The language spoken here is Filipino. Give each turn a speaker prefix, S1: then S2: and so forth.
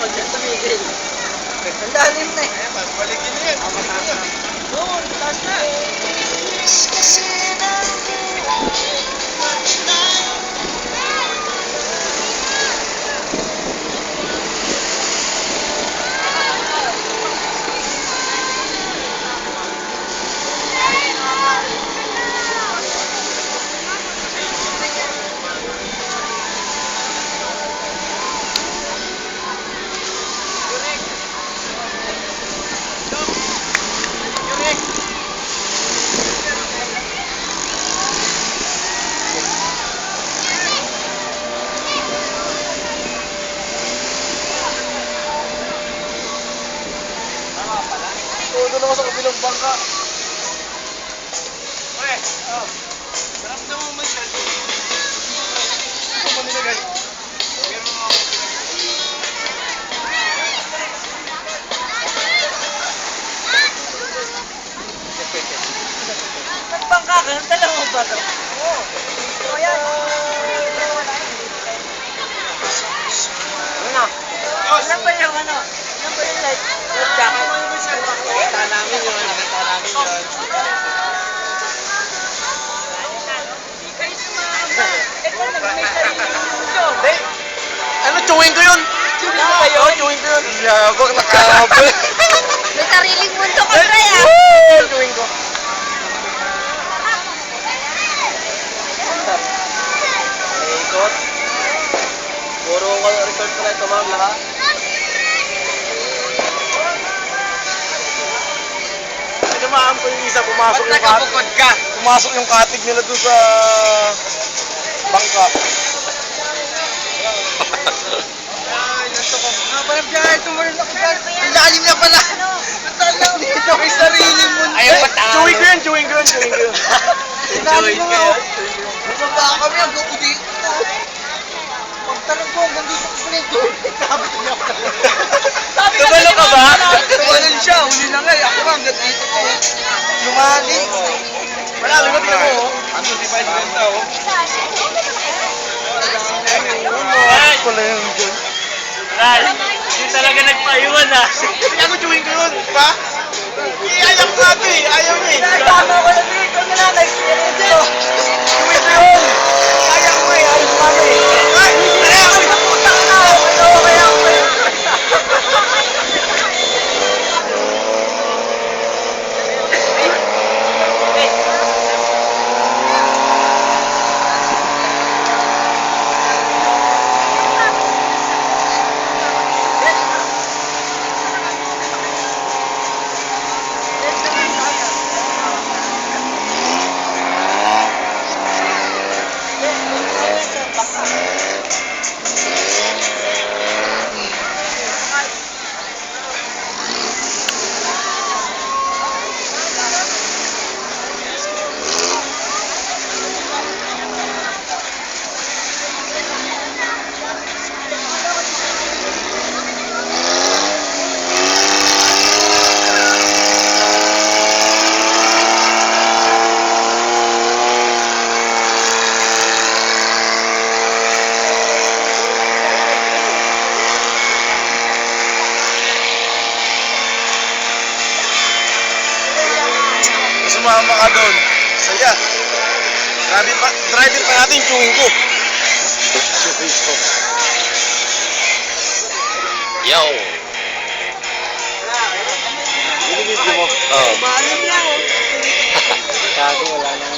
S1: Huwag siya tumigil. Ang lalim na eh.
S2: Balikin niya yan.
S1: Oo, taas na.
S2: Doon ako sa kabilang bangka. Okay. Maramdaman mo man siya. Ito mo nilagay. Meron mo ako
S1: Nagbangka ka, dalawa mo ba ito? Oo. O yan. Ano? Ilan ba yung ano? Ilan ba yung light jacket?
S2: Nakita namin yun. Nakita namin yun.
S1: Kayo sumama. Ito, nag-may sarili mundo.
S2: Hindi. Ano, chewing ko yun?
S1: Chewing ko ba yun?
S2: Chewing ko yun. Yabang nakakabal.
S3: May sariling mundo ka, pre, ah.
S2: Chewing ko. Ikot. Puro resort ko na ito, ma'am, lahat. Dumaan po yung isa, pumasok yung katig. Ka? Pumasok yung katig nila doon sa bangka.
S1: Parang biyahe, tumarin ako dyan.
S2: Ang lalim na pala. Dito may sarili mo.
S1: Ayaw patawag.
S2: Chewing ko yun, chewing ko yun, chewing ko yun. Sinabi ko nga. Bumaba kami hanggang ko dito.
S1: Pagtanong ko, hanggang dito ko pala ito. Sabi niya ako.
S2: Kabalo ka ba? Kabalan siya, huli na nga. Ako nga hanggang dito ko. Lumali. Wala, limot ka mo. Ang susi pa yung ganda, oh. Ay! Pala yung dyan.
S1: Ral, hindi talaga nagpaiwan ah.
S2: Kaya ko chewing ko yun, ba? Ayaw ko nga ito eh, ayaw niya eh.
S1: Tama ko na dito, ikaw na lang, na-experience ko.
S2: Chewing ko yun. Ayaw ko eh, ayaw ko nga eh. Ay! Ayaw ko sa putang na!
S1: Oo, kaya ako eh.
S2: Sumama ka doon. Saya. Driving pa natin yung chewing ko. Chewing ko. Yo! Binibidyo mo? Oo.
S1: Maalim lang oh.
S2: Kago, wala nang